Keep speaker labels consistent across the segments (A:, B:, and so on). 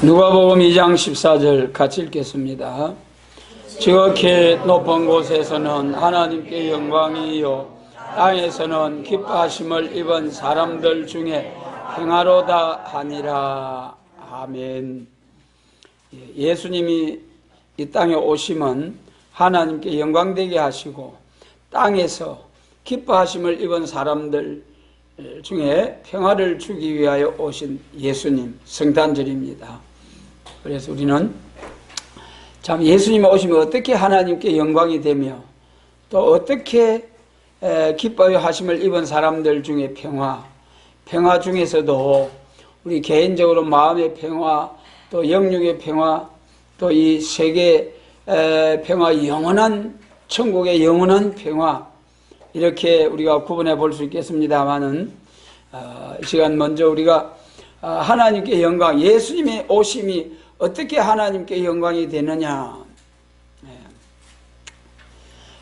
A: 누가복음 2장 14절 같이 읽겠습니다. 지극히 높은 곳에서는 하나님께 영광이요 땅에서는 기뻐하심을 입은 사람들 중에 평화로다 하니라. 아멘. 예수님이 이 땅에 오심은 하나님께 영광되게 하시고 땅에서 기뻐하심을 입은 사람들 중에 평화를 주기 위하여 오신 예수님 성탄절입니다. 그래서 우리는 참 예수님이 오시면 어떻게 하나님께 영광이 되며 또 어떻게 기뻐하심을 입은 사람들 중에 평화 중에서도 우리 개인적으로 마음의 평화, 또 영육의 평화, 또 이 세계 평화, 영원한 천국의 영원한 평화, 이렇게 우리가 구분해 볼 수 있겠습니다만은 이 시간 먼저 우리가 하나님께 영광, 예수님의 오심이 어떻게 하나님께 영광이 되느냐.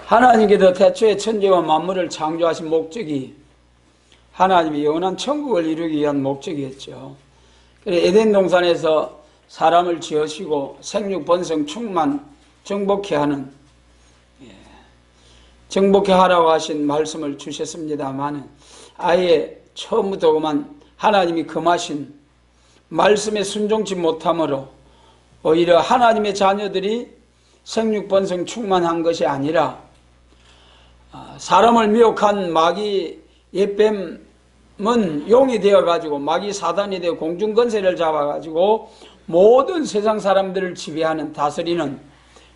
A: 하나님께서 태초에 천지와 만물을 창조하신 목적이 하나님이 영원한 천국을 이루기 위한 목적이었죠. 그래서 에덴 동산에서 사람을 지으시고 생육 번성 충만 정복케 하는, 정복케 하라고 하신 말씀을 주셨습니다만 아예 처음부터 그만 하나님이 금하신 말씀에 순종치 못함으로 오히려 하나님의 자녀들이 생육번성 충만한 것이 아니라 사람을 미혹한 마귀 옛뱀은 용이 되어가지고 마귀 사단이 되어 공중권세를 잡아가지고 모든 세상 사람들을 지배하는 다스리는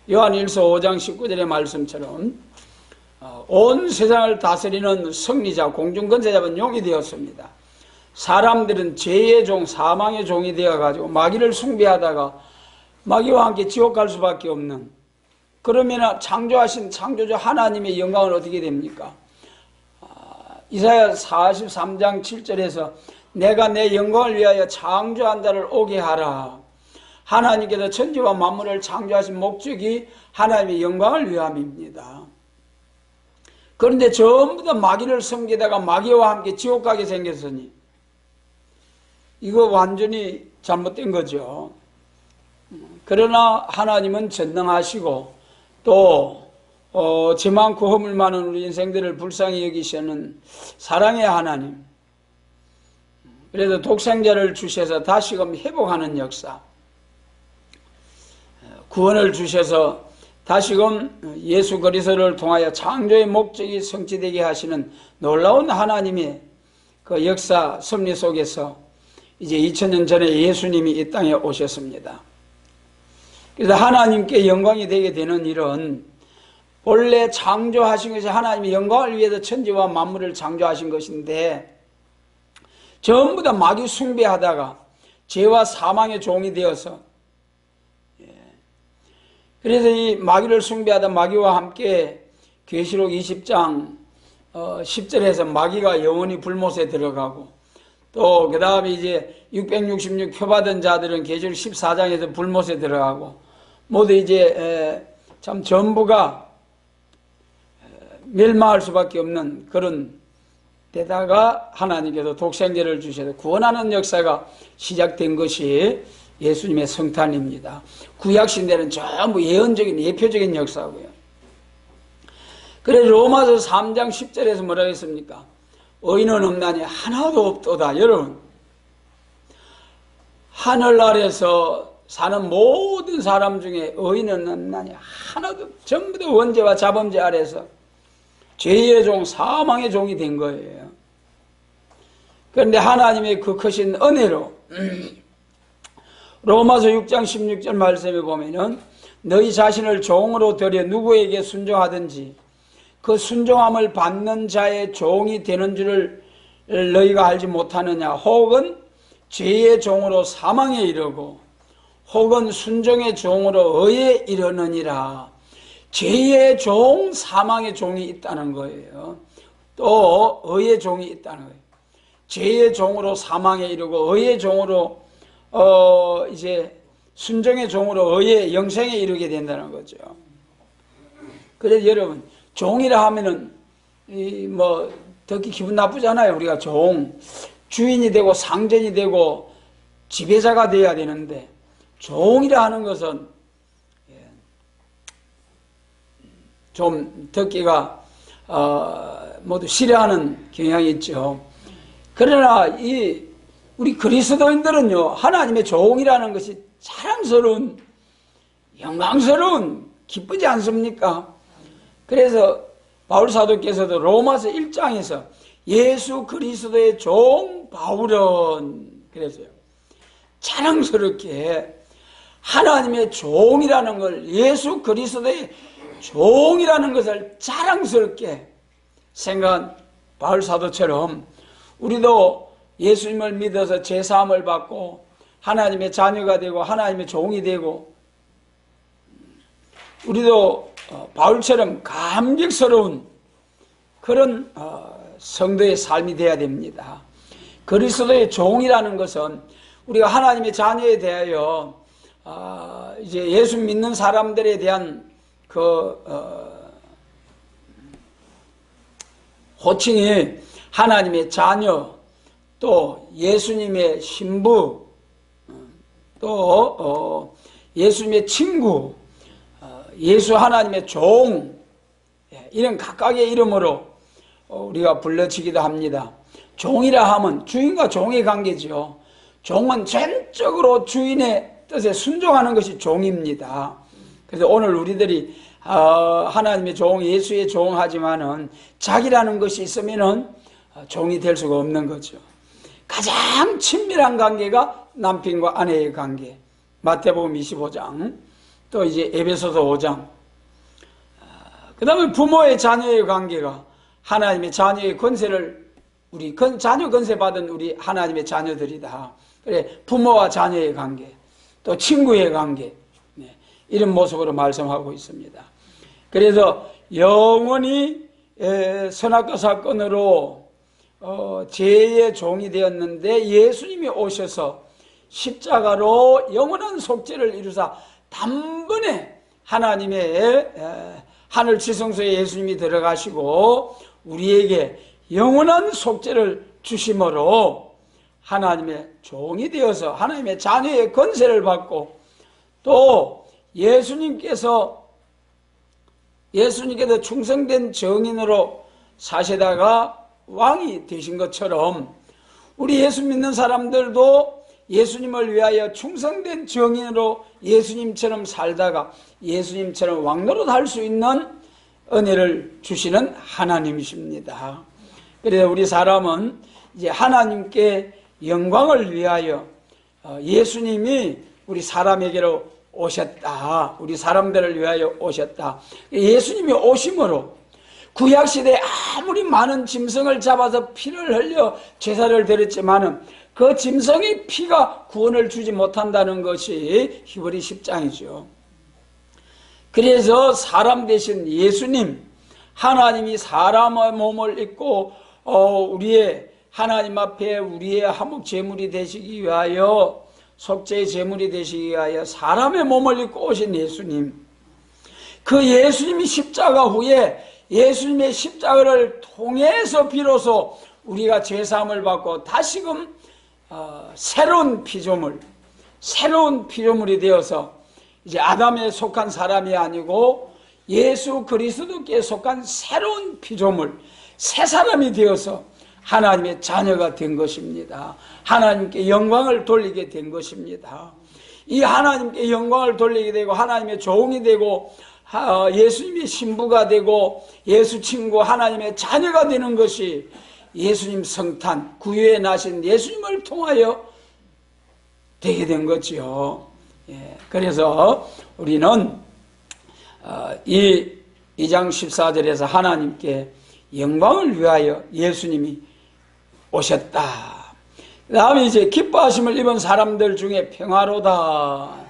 A: 요한일서 5장 19절의 말씀처럼 온 세상을 다스리는 승리자 공중권세 잡은 용이 되었습니다. 사람들은 죄의 종 사망의 종이 되어가지고 마귀를 숭배하다가 마귀와 함께 지옥 갈 수밖에 없는, 그러면 창조하신 창조주 하나님의 영광은 어떻게 됩니까? 이사야 43장 7절에서 내가 내 영광을 위하여 창조한 자를 오게 하라. 하나님께서 천지와 만물을 창조하신 목적이 하나님의 영광을 위함입니다. 그런데 전부 다 마귀를 섬기다가 마귀와 함께 지옥 가게 생겼으니 이거 완전히 잘못된 거죠. 그러나 하나님은 전능하시고 또 죄 많고 허물 많은 우리 인생들을 불쌍히 여기시는 사랑의 하나님, 그래서 독생자를 주셔서 다시금 회복하는 역사, 구원을 주셔서 다시금 예수 그리스도를 통하여 창조의 목적이 성취되게 하시는 놀라운 하나님의 그 역사 섭리 속에서 이제 2000년 전에 예수님이 이 땅에 오셨습니다. 그래서 하나님께 영광이 되게 되는 일은 본래 창조하신 것이 하나님의 영광을 위해서 천지와 만물을 창조하신 것인데 전부 다 마귀 숭배하다가 죄와 사망의 종이 되어서, 그래서 이 마귀를 숭배하다 마귀와 함께 계시록 20장 10절에서 마귀가 영원히 불못에 들어가고, 또 그 다음에 이제 666 표받은 자들은 계시록 14장에서 불못에 들어가고, 모두 이제 참 전부가 멸망할 수밖에 없는 그런 데다가 하나님께서 독생자를 주셔서 구원하는 역사가 시작된 것이 예수님의 성탄입니다. 구약시대는 전부 예언적인 예표적인 역사고요. 그래서 로마서 3장 10절에서 뭐라고 했습니까? 의인은 없나니 하나도 없도다. 여러분, 하늘 아래서 사는 모든 사람 중에 의인은 없나니 하나도, 전부 다 원죄와 자범죄 아래서 죄의 종 사망의 종이 된 거예요. 그런데 하나님의 그 크신 은혜로 로마서 6장 16절 말씀에 보면은 너희 자신을 종으로 들여 누구에게 순종하든지 그 순종함을 받는 자의 종이 되는 줄을 너희가 알지 못하느냐. 혹은 죄의 종으로 사망에 이르고 혹은 순종의 종으로 의에 이르느니라. 죄의 종, 사망의 종이 있다는 거예요. 또 의의 종이 있다는 거예요. 죄의 종으로 사망에 이르고 의의 종으로 이제 순종의 종으로 의의 영생에 이르게 된다는 거죠. 그래서 여러분, 종이라 하면은 뭐 듣기 기분 나쁘잖아요. 우리가 주인이 되고 상전이 되고 지배자가 되어야 되는데 종이라 하는 것은 좀 듣기가 모두 싫어하는 경향이 있죠. 그러나 우리 그리스도인들은요, 하나님의 종이라는 것이 자랑스러운, 영광스러운, 기쁘지 않습니까? 그래서 바울 사도께서도 로마서 1장에서 예수 그리스도의 종 바울은 그랬어요. 자랑스럽게 하나님의 종이라는 걸, 예수 그리스도의 종이라는 것을 자랑스럽게 생각한 바울 사도처럼 우리도 예수님을 믿어서 제사함을 받고 하나님의 자녀가 되고 하나님의 종이 되고, 우리도 바울처럼 감격스러운 그런 성도의 삶이 되어야 됩니다. 그리스도의 종이라는 것은 우리가 하나님의 자녀에 대하여 이제 예수 믿는 사람들에 대한 호칭이 하나님의 자녀, 또 예수님의 신부, 또 예수님의 친구, 예수 하나님의 종, 이런 각각의 이름으로 우리가 불러지기도 합니다. 종이라 하면 주인과 종의 관계죠. 종은 전적으로 주인의 뜻에 순종하는 것이 종입니다. 그래서 오늘 우리들이 하나님의 종, 예수의 종 하지만은 자기라는 것이 있으면은 종이 될 수가 없는 거죠. 가장 친밀한 관계가 남편과 아내의 관계. 마태복음 25장, 또 이제 에베소서 5장. 그 다음에 부모의 자녀의 관계가 하나님의 자녀의 권세를, 우리 자녀 권세 받은 우리 하나님의 자녀들이다. 그래, 부모와 자녀의 관계, 또 친구의 관계, 이런 모습으로 말씀하고 있습니다. 그래서 영원히 선악과 사건으로 죄의 종이 되었는데 예수님이 오셔서 십자가로 영원한 속죄를 이루사 단번에 하나님의 하늘 지성소에 예수님이 들어가시고 우리에게 영원한 속죄를 주심으로 하나님의 종이 되어서 하나님의 자녀의 권세를 받고, 또 예수님께서 충성된 정인으로 사시다가 왕이 되신 것처럼 우리 예수 믿는 사람들도 예수님을 위하여 충성된 정인으로 예수님처럼 살다가 예수님처럼 왕노릇 할 수 있는 은혜를 주시는 하나님이십니다. 그래서 우리 사람은 이제 하나님께 영광을 위하여 예수님이 우리 사람에게로 오셨다. 우리 사람들을 위하여 오셨다. 예수님이 오심으로 구약시대에 아무리 많은 짐승을 잡아서 피를 흘려 제사를 드렸지만은 그 짐승의 피가 구원을 주지 못한다는 것이 히브리 10장이죠. 그래서 사람 되신 예수님, 하나님이 사람의 몸을 입고 우리의 하나님 앞에 우리의 화목 제물이 되시기 위하여, 속죄의 제물이 되시기 위하여 사람의 몸을 입고 오신 예수님, 그 예수님이 십자가 후에 예수님의 십자가를 통해서 비로소 우리가 죄사함을 받고 다시금 새로운 피조물이 되어서 이제 아담에 속한 사람이 아니고 예수 그리스도께 속한 새로운 피조물, 새 사람이 되어서 하나님의 자녀가 된 것입니다. 하나님께 영광을 돌리게 된 것입니다. 이 하나님께 영광을 돌리게 되고 하나님의 종이 되고 예수님의 신부가 되고 예수 친구, 하나님의 자녀가 되는 것이 예수님 성탄, 구유에 나신 예수님을 통하여 되게 된 거지요. 그래서 우리는 이 2장 14절에서 하나님께 영광을 위하여 예수님이 오셨다. 그 다음에 이제 기뻐하심을 입은 사람들 중에 평화로다.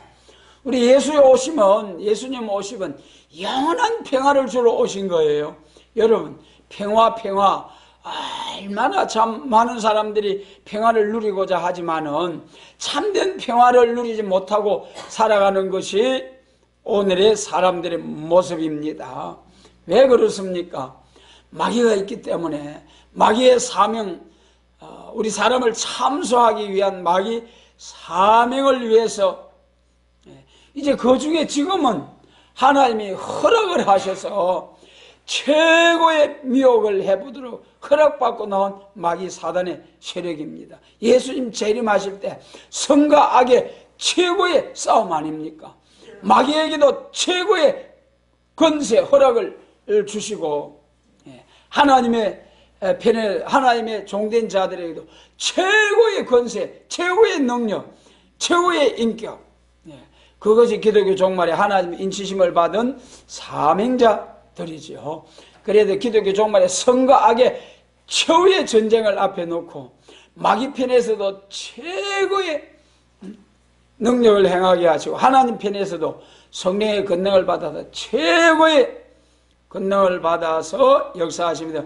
A: 우리 예수님 오시면 영원한 평화를 주러 오신 거예요. 여러분, 평화 얼마나 참 많은 사람들이 평화를 누리고자 하지만은 참된 평화를 누리지 못하고 살아가는 것이 오늘의 사람들의 모습입니다. 왜 그렇습니까? 마귀가 있기 때문에, 마귀의 사명, 우리 사람을 참소하기 위한 마귀 사명을 위해서 이제 그 중에 지금은 하나님이 허락을 하셔서 최고의 미혹을 해보도록 허락받고 나온 마귀 사단의 세력입니다. 예수님 재림하실 때 선과 악의 최고의 싸움 아닙니까? 마귀에게도 최고의 권세 허락을 주시고 하나님의 편에 하나님의 종된 자들에게도 최고의 권세, 최고의 능력, 최고의 인격, 그것이 기독교 종말에 하나님의 인치심을 받은 사명자들이죠. 그래도 기독교 종말에 선과 악의 최후의 전쟁을 앞에 놓고 마귀 편에서도 최고의 능력을 행하게 하시고 하나님 편에서도 성령의 권능을 받아서 최고의 권능을 받아서 역사하십니다.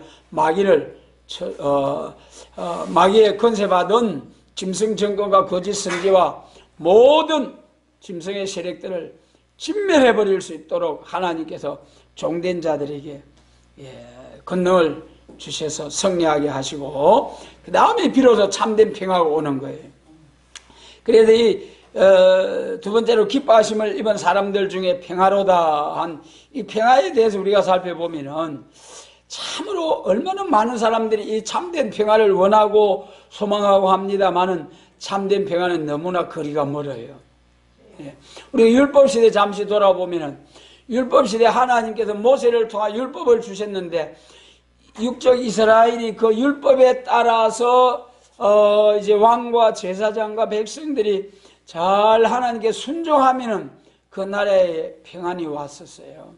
A: 마귀의 권세받은 짐승 정권과 거짓 선지와 모든 짐승의 세력들을 진멸해버릴 수 있도록 하나님께서 종된 자들에게 권능을 주셔서 승리하게 하시고 그 다음에 비로소 참된 평화가 오는 거예요. 그래서 이 두 번째로 기뻐하심을 입은 사람들 중에 평화로다 한 이 평화에 대해서 우리가 살펴보면은 참으로 얼마나 많은 사람들이 이 참된 평화를 원하고 소망하고 합니다만은 참된 평화는 너무나 거리가 멀어요. 우리 율법시대 잠시 돌아보면은 율법시대 하나님께서 모세를 통해 율법을 주셨는데 육적 이스라엘이 그 율법에 따라서 이제 왕과 제사장과 백성들이 잘 하나님께 순종하면은 그 나라에 평안이 왔었어요.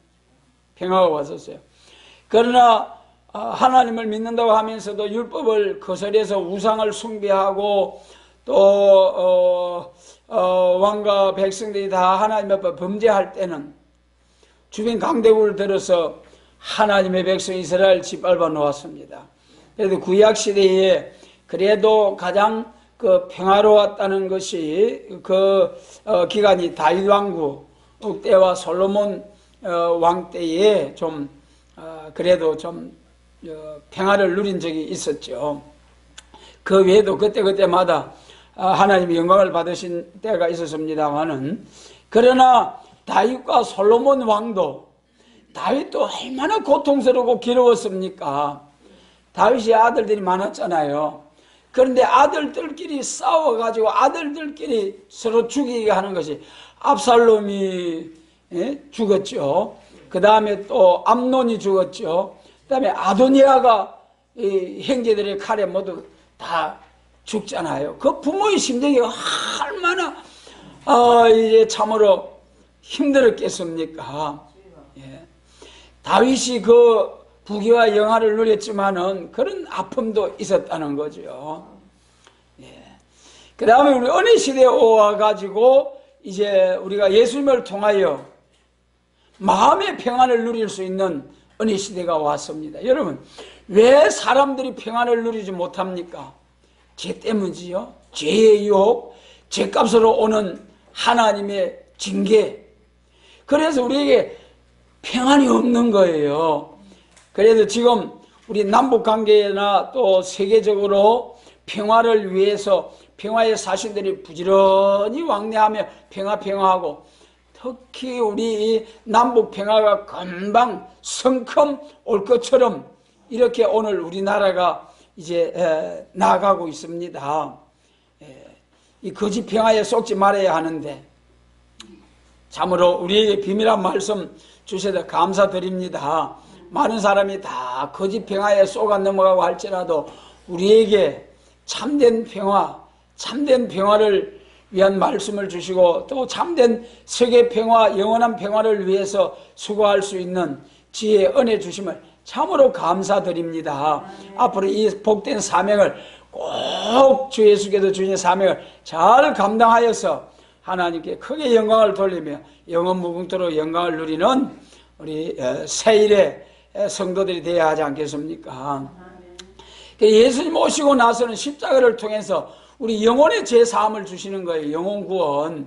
A: 평화가 왔었어요. 그러나 하나님을 믿는다고 하면서도 율법을 거스려서 우상을 숭배하고 또 왕과 백성들이 다 하나님 앞에 범죄할 때는 주변 강대국을 들어서 하나님의 백성 이스라엘 짓밟아 놓았습니다. 그래도 구약시대에 그래도 가장 그 평화로웠다는 것이 그 기간이 다윗 왕국 때와 솔로몬 왕 때에 좀 그래도 좀 평화를 누린 적이 있었죠. 그 외에도 그때마다 하나님의 영광을 받으신 때가 있었습니다만은 그러나 다윗과 솔로몬 왕도 다윗도 얼마나 고통스럽고 괴로웠습니까? 다윗이 아들들이 많았잖아요. 그런데 아들들끼리 싸워가지고 아들들끼리 서로 죽이게 하는 것이 압살롬이 죽었죠. 그 다음에 또 암논이 죽었죠. 그 다음에 아도니아가 이 형제들의 칼에 모두 다 죽잖아요. 그 부모의 심정이 얼마나 이제 참으로 힘들었겠습니까? 다윗이 그 부귀와 영화를 누렸지만은 그런 아픔도 있었다는 거죠. 그 다음에 우리 은혜 시대에 와가지고 이제 우리가 예수님을 통하여 마음의 평안을 누릴 수 있는 은혜 시대가 왔습니다. 여러분, 왜 사람들이 평안을 누리지 못합니까? 죄 때문이지요. 죄의 유혹, 죄값으로 오는 하나님의 징계. 그래서 우리에게 평안이 없는 거예요. 그래도 지금 우리 남북관계나 또 세계적으로 평화를 위해서 평화의 사신들이 부지런히 왕래하며 평화하고 특히 우리 남북 평화가 금방 성큼 올 것처럼 이렇게 오늘 우리나라가 이제 나아가고 있습니다. 이 거짓 평화에 속지 말아야 하는데 참으로 우리에게 비밀한 말씀 주셔서 감사드립니다. 많은 사람이 다 거짓 평화에 쏘가 넘어가고 할지라도 우리에게 참된 평화, 참된 평화를 위한 말씀을 주시고 또 참된 세계 평화, 영원한 평화를 위해서 수고할 수 있는 지혜, 은혜 주심을 참으로 감사드립니다. 앞으로 이 복된 사명을 꼭 주 예수께서 주신 사명을 잘 감당하여서 하나님께 크게 영광을 돌리며 영원 무궁토록 영광을 누리는 우리 새일의 성도들이 되어야 하지 않겠습니까? 예수님 오시고 나서는 십자가를 통해서 우리 영혼의 죄사함을 주시는 거예요. 영혼 구원.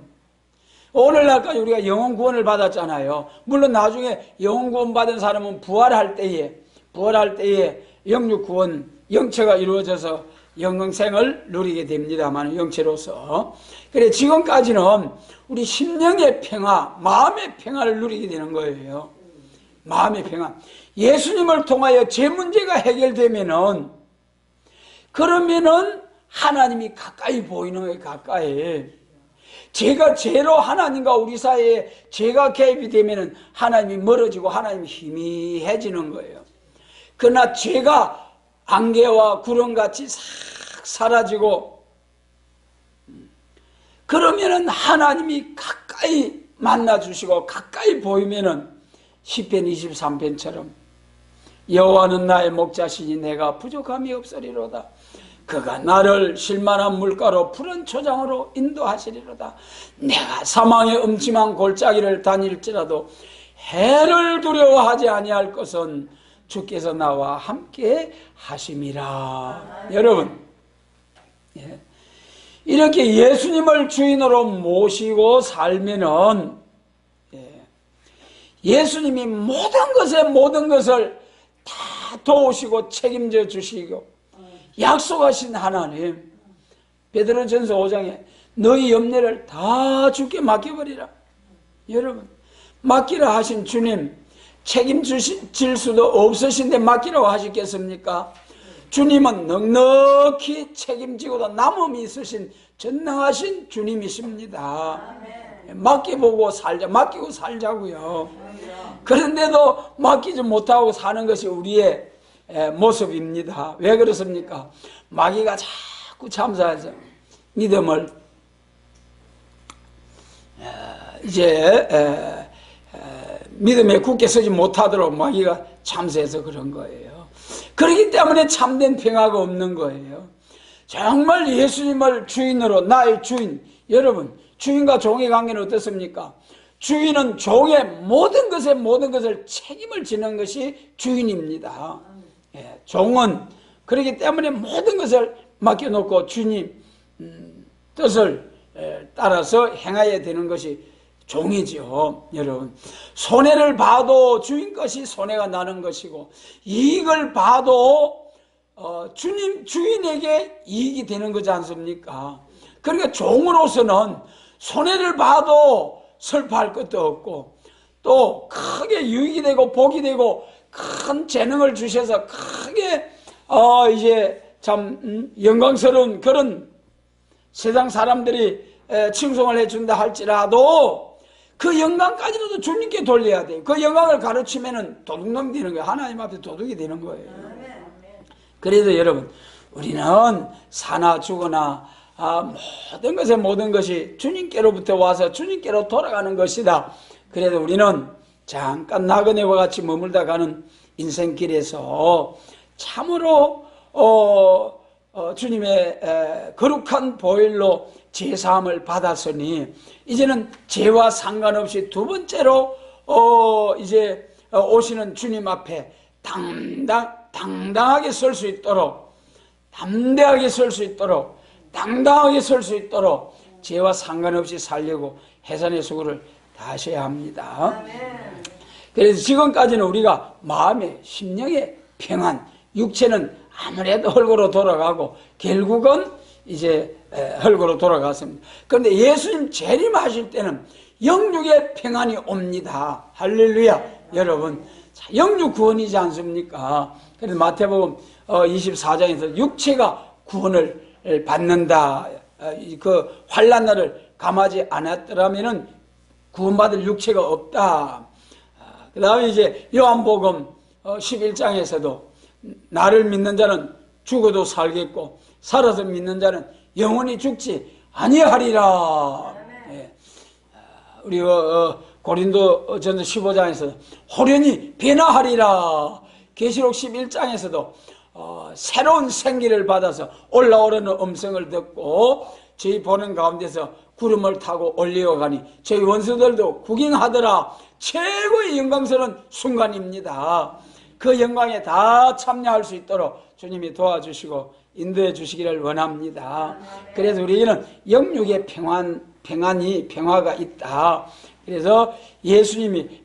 A: 오늘날까지 우리가 영혼 구원을 받았잖아요. 물론 나중에 영혼 구원 받은 사람은 부활할 때에 영육 구원, 영체가 이루어져서 영생을 누리게 됩니다만 영체로서. 그래 지금까지는 우리 심령의 평화, 마음의 평화를 누리게 되는 거예요. 마음의 평화. 예수님을 통하여 제 문제가 해결되면은, 그러면은 하나님이 가까이 보이는 거예요. 가까이. 제가 죄로 하나님과 우리 사이에 죄가 개입이 되면은 하나님이 멀어지고 하나님이 희미해지는 거예요. 그러나 죄가 안개와 구름같이 싹 사라지고, 그러면은 하나님이 가까이 만나주시고 가까이 보이면은 시편 23편처럼 여호와는 나의 목자시니 내가 부족함이 없으리로다. 그가 나를 실만한 물가로 푸른 초장으로 인도하시리로다. 내가 사망의 음침한 골짜기를 다닐지라도 해를 두려워하지 아니할 것은 주께서 나와 함께 하심이라. 여러분, 이렇게 예수님을 주인으로 모시고 살면은 예수님이 모든 것을 다 도우시고 책임져 주시고 약속하신 하나님, 베드로전서 5장에 너희 염려를 다 주께 맡겨버리라. 여러분, 맡기라 하신 주님, 책임질 수도 없으신데 맡기라고 하시겠습니까? 주님은 넉넉히 책임지고도 남음이 있으신 전능하신 주님이십니다. 맡기고 살자고요. 그런데도 맡기지 못하고 사는 것이 우리의 모습입니다. 왜 그렇습니까? 마귀가 자꾸 참사해서 믿음을 이제 믿음에 굳게 서지 못하도록 마귀가 참사해서 그런 거예요. 그렇기 때문에 참된 평화가 없는 거예요. 정말 예수님을 주인으로, 나의 주인, 여러분, 주인과 종의 관계는 어떻습니까? 주인은 종의 모든 것을 책임을 지는 것이 주인입니다. 종은 그렇기 때문에 모든 것을 맡겨놓고 주님 뜻을 따라서 행해야 되는 것이 종이죠. 여러분, 손해를 봐도 주인 것이 손해가 나는 것이고, 이익을 봐도 주인에게 이익이 되는 거지 않습니까? 그러니까 종으로서는 손해를 봐도 슬퍼할 것도 없고, 또 크게 유익이 되고 복이 되고 큰 재능을 주셔서 크게 이제 참 영광스러운 그런 세상 사람들이 칭송을 해준다 할지라도 그 영광까지도 주님께 돌려야 돼요. 그 영광을 가르치면은 도둑놈이 되는 거예요. 하나님 앞에 도둑이 되는 거예요. 그래서 여러분, 우리는 사나 죽으나 모든 것이 주님께로부터 와서 주님께로 돌아가는 것이다. 그래도 우리는 잠깐 나그네와 같이 머물다 가는 인생길에서 참으로 주님의 거룩한 보혈로 제사함을 받았으니 이제는 죄와 상관없이 두 번째로 이제 오시는 주님 앞에 당당하게 설 수 있도록, 담대하게 설 수 있도록, 당당하게 설 수 있도록 죄와 상관없이 살려고 해산의 수고를 다하셔야 합니다. 그래서 지금까지는 우리가 마음의 심령의 평안, 육체는 아무래도 헐거로 돌아가고 결국은 이제 헐거로 돌아갔습니다. 그런데 예수님 재림하실 때는 영육의 평안이 옵니다. 할렐루야. 여러분, 영육 구원이지 않습니까? 그래서 마태복음 24장에서 육체가 구원을 받는다. 그 환난날을 감하지 않았더라면은 구원받을 육체가 없다. 그 다음에 이제 요한복음 11장에서도 나를 믿는 자는 죽어도 살겠고 살아서 믿는 자는 영원히 죽지 아니하리라. 예. 우리 고린도전서 15장에서 호련히 변화하리라. 계시록 11장에서도 새로운 생기를 받아서 올라오려는 음성을 듣고 저희 보는 가운데서 구름을 타고 올려가니 저희 원수들도 구경하더라. 최고의 영광스러운 순간입니다. 그 영광에 다 참여할 수 있도록 주님이 도와주시고 인도해 주시기를 원합니다. 그래서 우리는 영육의 평화가 있다. 그래서 예수님이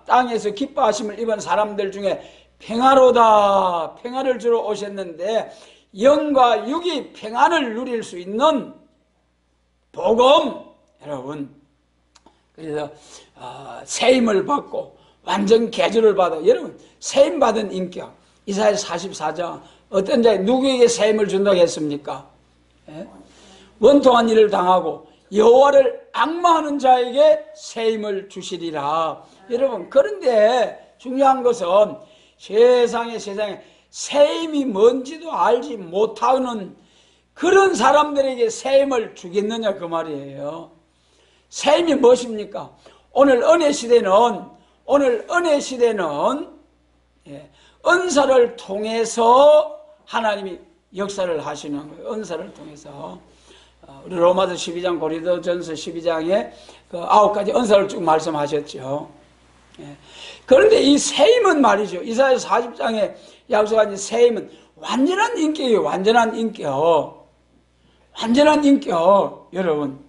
A: 땅에서 기뻐하심을 입은 사람들 중에 평화를 주러 오셨는데 영과 육이 평안을 누릴 수 있는 복음, 여러분. 그래서 세임을 받고 완전 개조를 받아. 여러분, 세임 받은 인격. 이사야 44장 어떤 자에 누구에게 세임을 준다고 했습니까? 예? 원통한 일을 당하고 여호와를 앙망하는 자에게 세임을 주시리라. 여러분, 그런데 중요한 것은 세상에 세임이 뭔지도 알지 못하는 그런 사람들에게 세임을 주겠느냐 그 말이에요. 세임이 무엇입니까? 오늘 은혜 시대는 은사를 통해서 하나님이 역사를 하시는 거예요. 은사를 통해서. 우리 로마서 12장, 고린도전서 12장에 그 9가지 은사를 쭉 말씀하셨죠. 그런데 이 세임은 말이죠. 이사야 40장에 약속한 세임은 완전한 인격이에요. 완전한 인격. 완전한 인격. 여러분.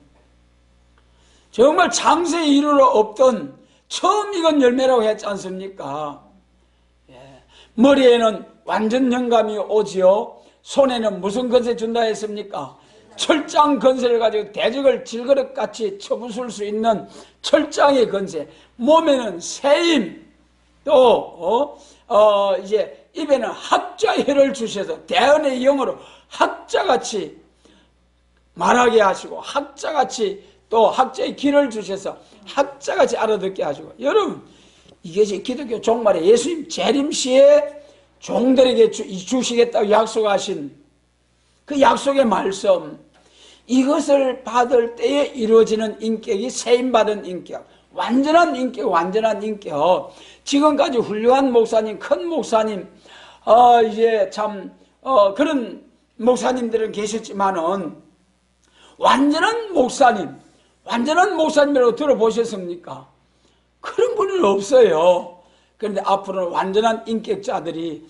A: 정말 장세에 이르러 없던 처음 익은 열매라고 했지 않습니까? 머리에는 완전 영감이 오지요. 손에는 무슨 건세 준다 했습니까? 철장 건세를 가지고 대적을 질그릇같이 쳐부술 수 있는 철장의 건세. 몸에는 세임. 또 이제 입에는 학자의 혀를 주셔서 대언의 영으로 학자같이 말하게 하시고 학자같이 또 학자의 귀를 주셔서 학자같이 알아듣게 하시고. 여러분, 이것이 기독교 종말에 예수님 재림시에 종들에게 주시겠다고 약속하신 그 약속의 말씀, 이것을 받을 때에 이루어지는 인격이 세임받은 인격, 완전한 인격, 완전한 인격. 지금까지 훌륭한 목사님, 큰 목사님, 이제 참 그런 목사님들은 계셨지만은 완전한 목사님이라고 들어보셨습니까? 그런 분은 없어요. 그런데 앞으로는 완전한 인격자들이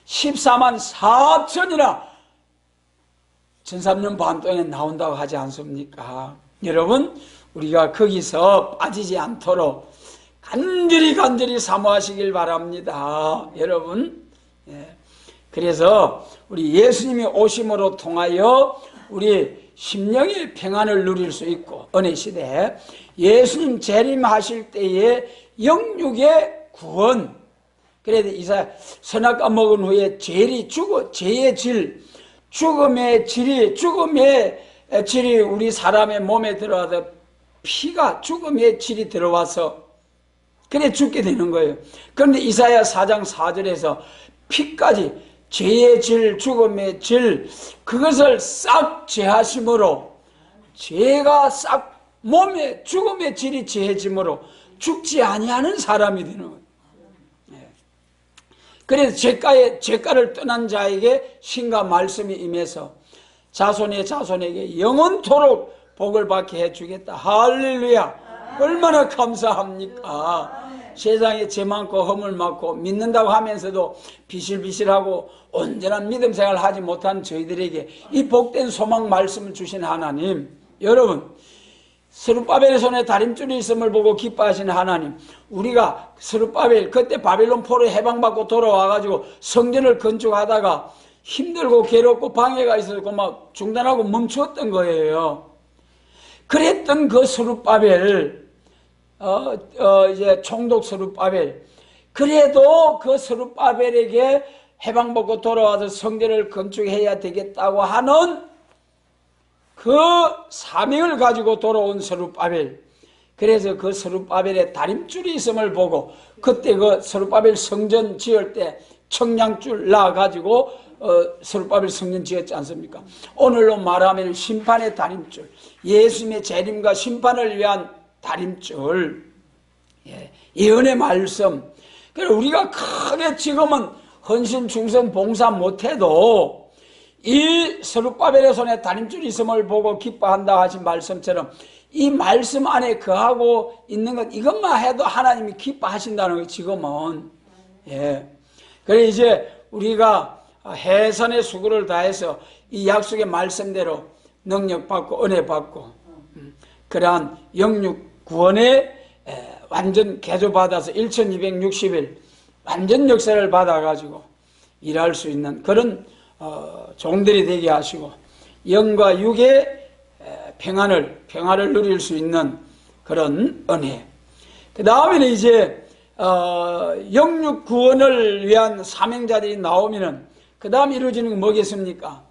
A: 14만 4천이나 13년 반 동안에 나온다고 하지 않습니까? 여러분, 우리가 거기서 빠지지 않도록 간절히 사모하시길 바랍니다. 여러분, 그래서 우리 예수님이 오심으로 통하여 우리 심령의 평안을 누릴 수 있고, 은혜 시대에 예수님 재림하실 때에 영육의 구원. 그래도 이사야 선악과 먹은 후에 죄의 질, 죽음의 질이 우리 사람의 몸에 들어와서 피가 죽음의 질이 들어와서 그래 죽게 되는 거예요. 그런데 이사야 4장 4절에서 피까지 죄의 질, 죽음의 질, 그것을 싹 제하심으로, 죄가 싹 몸에 죽음의 질이 제해짐으로 죽지 아니하는 사람이 되는 거예요. 그래서 죄가를 떠난 자에게 신과 말씀이 임해서 자손의 자손에게 영원토록 복을 받게 해주겠다. 할렐루야. 얼마나 감사합니까? 세상에 죄 많고 허물 많고 믿는다고 하면서도 비실비실하고 온전한 믿음 생활을 하지 못한 저희들에게 이 복된 소망 말씀을 주신 하나님, 여러분, 스룹바벨의 손에 다림줄이 있음을 보고 기뻐하신 하나님, 우리가 스룹바벨 그때 바벨론 포로 해방받고 돌아와가지고 성전을 건축하다가 힘들고 괴롭고 방해가 있었고 막 중단하고 멈추었던 거예요. 그랬던 그 스룹바벨, 이제 총독 스룹바벨, 그래도 그 스룹바벨에게 해방받고 돌아와서 성전을 건축해야 되겠다고 하는 그 사명을 가지고 돌아온 스룹바벨. 그래서 그 스룹바벨에 다림줄이 있음을 보고 그때 그 스룹바벨 성전 지을 때 청량줄 놔가지고 스룹바벨 성전 지었지 않습니까? 오늘로 말하면 심판의 다림줄, 예수님의 재림과 심판을 위한 다림줄, 예언의 말씀. 그래서 우리가 크게 지금은 헌신, 충성, 봉사 못해도 이 스룹바벨의 손에 다림줄이 있음을 보고 기뻐한다 하신 말씀처럼 이 말씀 안에 거하고 있는 것, 이것만 해도 하나님이 기뻐하신다는 거예요, 지금은. 그래 이제 우리가 해선의 수고를 다해서 이 약속의 말씀대로 능력받고 은혜받고 그러한 영육 구원의 완전 개조받아서 1260일 완전 역사를 받아가지고 일할 수 있는 그런 종들이 되게 하시고 영과 육의 평화를 누릴 수 있는 그런 은혜. 그 다음에는 이제 영육 구원을 위한 사명자들이 나오면은 그 다음 이루어지는 건 뭐겠습니까?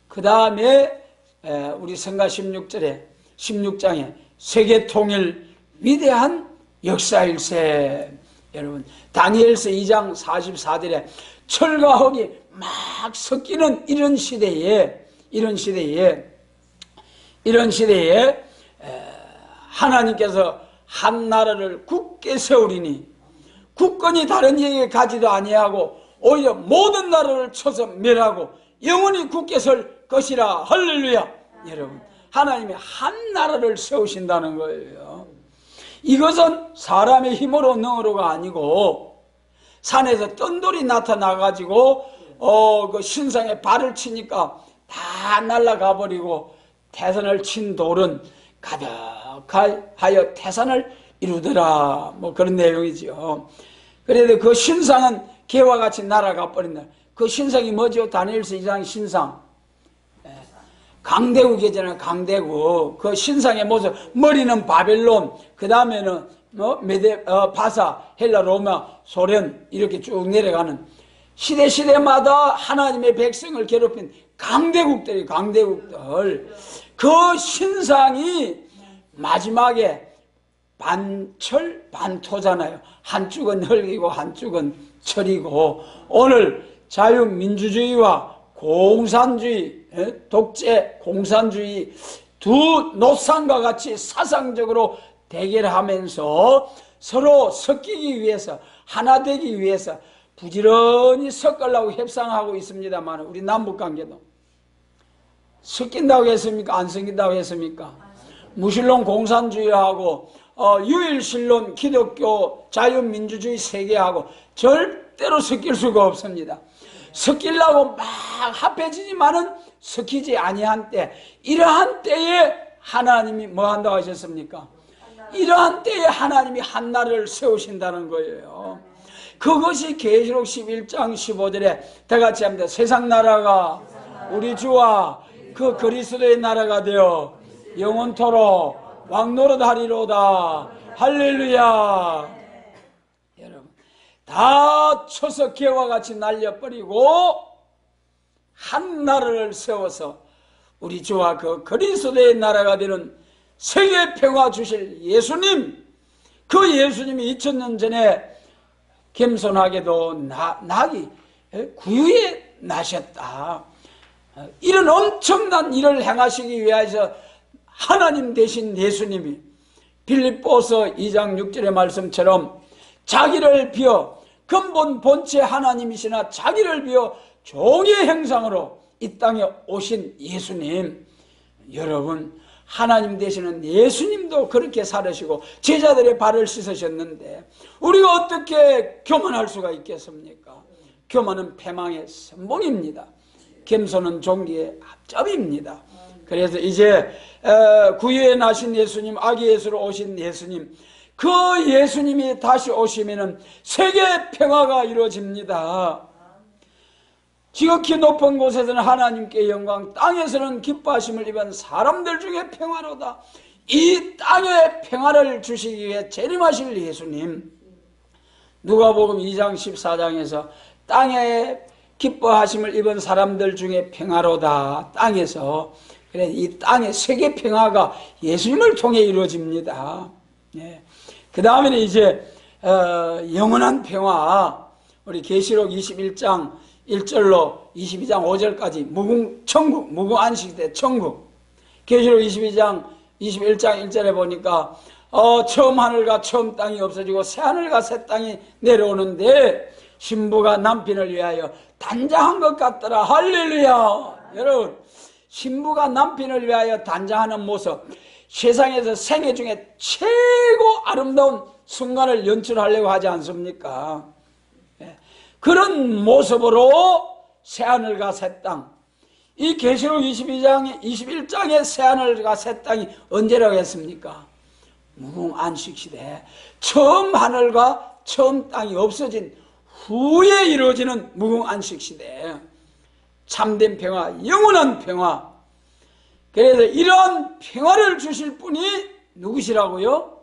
A: 그 다음에 우리 성가 16장에 세계 통일 위대한 역사일세. 여러분 다니엘서 2장 44절에 철과 흙이 막 섞이는 이런 시대에 하나님께서 한 나라를 굳게 세우리니 국권이 다른 이에게 가지도 아니하고 오히려 모든 나라를 쳐서 멸하고 영원히 굳게 설 것이라. 할렐루야. 여러분 하나님이 한 나라를 세우신다는 거예요. 이것은 사람의 힘으로 능으로가 아니고 산에서 뜬돌이 나타나가지고 그 신상에 발을 치니까 다 날아가 버리고 태산을 친 돌은 가득하여 태산을 이루더라. 뭐 그런 내용이죠. 그래도 그 신상은 개와 같이 날아가 버린다. 그 신상이 뭐죠? 다니엘서 2장 신상. 강대국이잖아요. 강대국. 그 신상의 모습. 머리는 바벨론, 그 다음에는 바사, 헬라, 로마, 소련 이렇게 쭉 내려가는 시대마다 하나님의 백성을 괴롭힌 강대국들. 그 신상이 마지막에 반철 반토잖아요. 한쪽은 흙이고 한쪽은 철이고, 오늘 자유민주주의와 공산주의, 독재 공산주의 두 노상과 같이 사상적으로 대결하면서 서로 섞이기 위해서, 하나 되기 위해서 부지런히 섞으려고 협상하고 있습니다만, 우리 남북관계도 섞인다고 했습니까? 안 섞인다고 했습니까? 무신론 공산주의하고 유일신론 기독교 자유민주주의 세계하고 절대로 섞일 수가 없습니다. 섞이려고 막 합해지지만은 섞이지 아니한 때, 이러한 때에 하나님이 뭐 한다고 하셨습니까? 이러한 때에 하나님이 한 나라를 세우신다는 거예요. 그것이 계시록 11장 15절에 다 같이 합니다. 세상 나라가 우리 주와 그 그리스도의 나라가 되어 영원토록 왕노릇하리로다. 할렐루야. 여러분 다 쳐서 개와 같이 날려버리고 한 나라를 세워서 우리 주와 그 그리스도의 나라가 되는 세계 평화 주실 예수님, 그 예수님이 2000년 전에 겸손하게도 나기 구유에 나셨다. 이런 엄청난 일을 행하시기 위해서 하나님 되신 예수님이 빌립보서 2장 6절의 말씀처럼 자기를 비워, 근본 본체 하나님이시나 자기를 비워 종의 형상으로 이 땅에 오신 예수님. 여러분 하나님 되시는 예수님도 그렇게 살으시고 제자들의 발을 씻으셨는데 우리가 어떻게 교만할 수가 있겠습니까? 교만은 패망의 선봉입니다. 겸손은 종기의 앞잡이입니다. 그래서 이제 구유에 나신 예수님, 아기 예수로 오신 예수님, 그 예수님이 다시 오시면은 세계 평화가 이루어집니다. 지극히 높은 곳에서는 하나님께 영광, 땅에서는 기뻐하심을 입은 사람들 중에 평화로다. 이 땅에 평화를 주시기 위해 재림하실 예수님, 누가복음 2장 14장에서 땅에 기뻐하심을 입은 사람들 중에 평화로다. 땅에서. 그래, 이 땅의 세계 평화가 예수님을 통해 이루어집니다. 예. 그 다음에는 이제 영원한 평화, 우리 계시록 21장 1절로 22장 5절까지 천국, 무궁안식대 천국. 계시록 21장 1절에 보니까 처음 하늘과 처음 땅이 없어지고 새 하늘과 새 땅이 내려오는데 신부가 남편을 위하여 단장한 것 같더라. 할렐루야. 여러분 신부가 남편을 위하여 단장하는 모습, 세상에서 생애 중에 최고 아름다운 순간을 연출하려고 하지 않습니까? 그런 모습으로 새하늘과 새 땅, 이 계시록 21장의 새하늘과 새 땅이 언제라고 했습니까? 무궁안식시대, 처음 하늘과 처음 땅이 없어진 후에 이루어지는 무궁안식시대. 참된 평화, 영원한 평화. 그래서 이런 평화를 주실 분이 누구시라고요?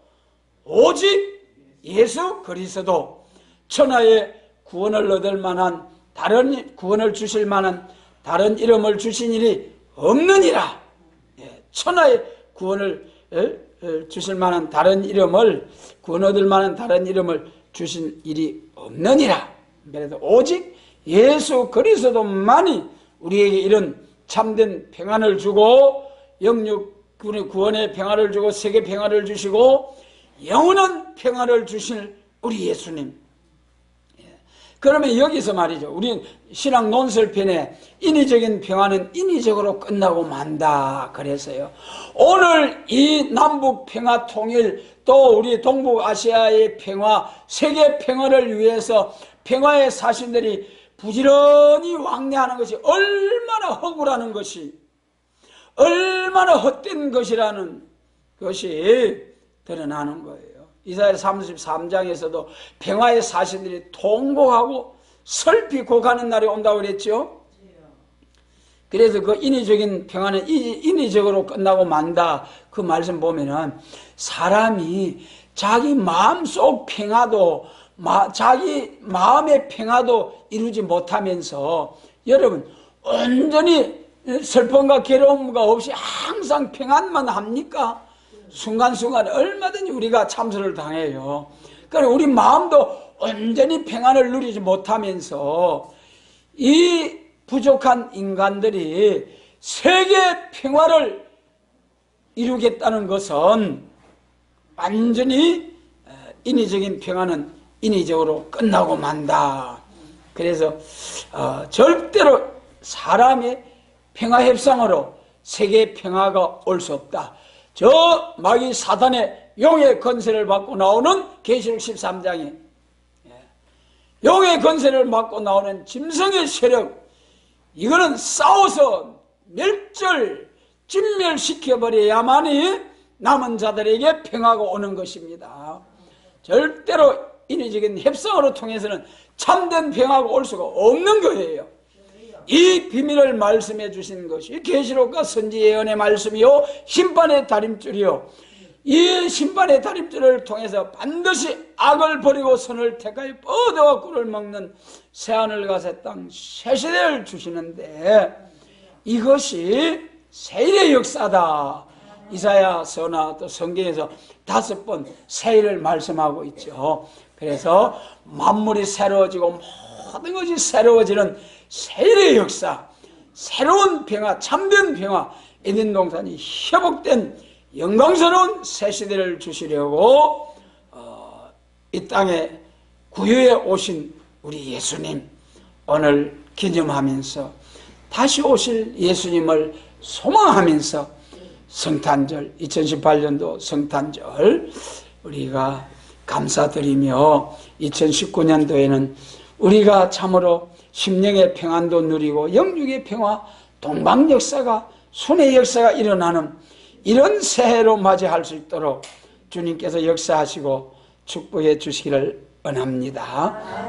A: 오직 예수 그리스도. 천하에 구원을 얻을 만한, 다른 구원을 주실 만한 다른 이름을 주신 일이 없느니라. 천하에 구원을 주실 만한 다른 이름을, 구원 얻을 만한 다른 이름을 주신 일이 없느니라. 그래서 오직 예수 그리스도만이 우리에게 이런 참된 평안을 주고, 영육군의 구원의 평안을 주고, 세계 평안을 주시고, 영원한 평안을 주실 우리 예수님. 그러면 여기서 말이죠, 우리 신학 논설편에 인위적인 평화는 인위적으로 끝나고 만다 그랬어요. 오늘 이 남북 평화 통일, 또 우리 동북아시아의 평화, 세계 평화를 위해서 평화의 사신들이 부지런히 왕래하는 것이 얼마나 허구라는 것이, 얼마나 헛된 것이라는 것이 드러나는 거예요. 이사야 33장에서도 평화의 사신들이 통곡하고 슬피 곡하는 날이 온다고 그랬죠. 그래서 그 인위적인 평화는 인위적으로 끝나고 만다, 그 말씀 보면은 사람이 자기 마음속 평화도, 자기 마음의 평화도 이루지 못하면서, 여러분 온전히 슬픔과 괴로움과 없이 항상 평안만 합니까? 순간순간 얼마든지 우리가 참소를 당해요. 그러니까 우리 마음도 온전히 평안을 누리지 못하면서 이 부족한 인간들이 세계 평화를 이루겠다는 것은 완전히 인위적인 평화는 인위적으로 끝나고 만다. 그래서 절대로 사람의 평화 협상으로 세계 평화가 올 수 없다. 저 마귀 사단의 용의 건세를 받고 나오는 계시록 13장에 용의 건세를 받고 나오는 짐승의 세력, 이거는 싸워서 진멸시켜버려야만이 남은 자들에게 평화가 오는 것입니다. 절대로 인위적인 협상으로 통해서는 참된 평화가 올 수가 없는 거예요. 이 비밀을 말씀해 주신 것이 계시록과 선지 예언의 말씀이요, 심판의 다림줄이요. 이 심판의 다림줄을 통해서 반드시 악을 버리고 선을 택하여 뻗어와 꿀을 먹는 새하늘과 새 땅, 새 시대를 주시는데, 이것이 세일의 역사다. 이사야서나 또 성경에서 5번 세일을 말씀하고 있죠. 그래서 만물이 새로워지고 모든 것이 새로워지는 세일의 역사, 새로운 평화, 참된 평화, 에덴 동산이 회복된 영광스러운 새 시대를 주시려고 이 땅에 구유에 오신 우리 예수님, 오늘 기념하면서 다시 오실 예수님을 소망하면서 성탄절, 2018년도 성탄절 우리가 감사드리며, 2019년도에는 우리가 참으로 심령의 평안도 누리고 영육의 평화, 동방 역사가, 순회 역사가 일어나는 이런 새해로 맞이할 수 있도록 주님께서 역사하시고 축복해 주시기를 원합니다.